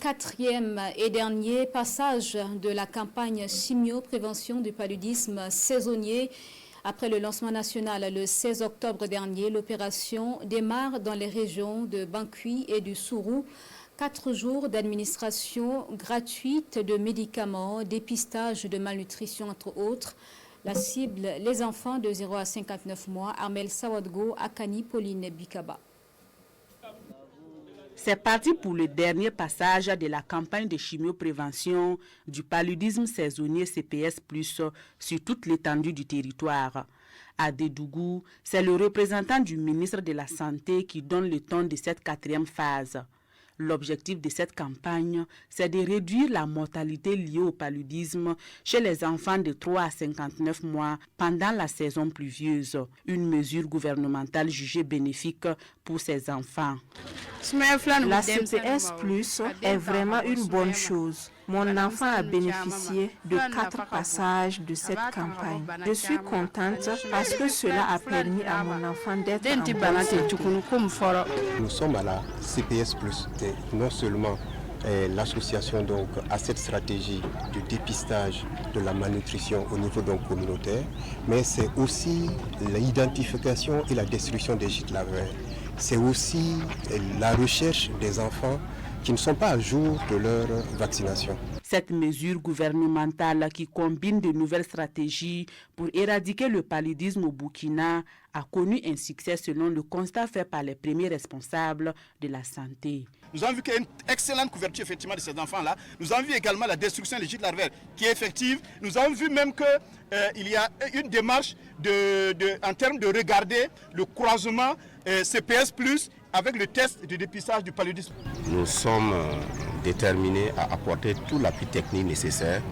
quatrième et dernier passage de la campagne chimio-prévention du paludisme saisonnier. Après le lancement national le 16 octobre dernier, l'opération démarre dans les régions de Bankui et du Sourou. 4 jours d'administration gratuite de médicaments, dépistage de malnutrition entre autres. La cible, les enfants de 0 à 59 mois. Armel Sawadgo, Akani, Pauline Bikaba. C'est parti pour le dernier passage de la campagne de chimioprévention du paludisme saisonnier CPS+, sur toute l'étendue du territoire. À Dédougou, c'est le représentant du ministre de la Santé qui donne le ton de cette 4e phase. L'objectif de cette campagne, c'est de réduire la mortalité liée au paludisme chez les enfants de 3 à 59 mois pendant la saison pluvieuse. Une mesure gouvernementale jugée bénéfique pour ces enfants. La CPS+ est vraiment une bonne chose. Mon enfant a bénéficié de 4 passages de cette campagne. Je suis contente parce que cela a permis à mon enfant d'être en bonne santé. Nous sommes à la CPS+. Non seulement l'association donc à cette stratégie de dépistage de la malnutrition au niveau donc communautaire, mais c'est aussi l'identification et la destruction des gîtes larvaires. C'est aussi la recherche des enfants qui ne sont pas à jour de leur vaccination. Cette mesure gouvernementale qui combine de nouvelles stratégies pour éradiquer le paludisme au Burkina a connu un succès selon le constat fait par les premiers responsables de la santé. Nous avons vu qu'il y a une excellente couverture effectivement de ces enfants-là. Nous avons vu également la destruction des gîtes larvaires qui est effective. Nous avons vu même qu'il y a une démarche en termes de regarder le croisement CPS+, avec le test de dépistage du paludisme. Nous sommes déterminés à apporter tout l'appui technique nécessaire,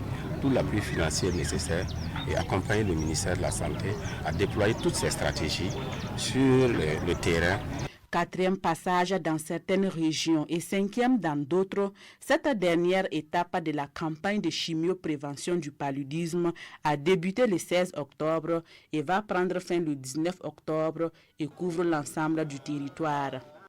tout l'appui financier nécessaire et accompagner le ministère de la Santé à déployer toutes ces stratégies sur le terrain. 4e passage dans certaines régions et 5e dans d'autres, cette dernière étape de la campagne de chimioprévention du paludisme a débuté le 16 octobre et va prendre fin le 19 octobre et couvre l'ensemble du territoire.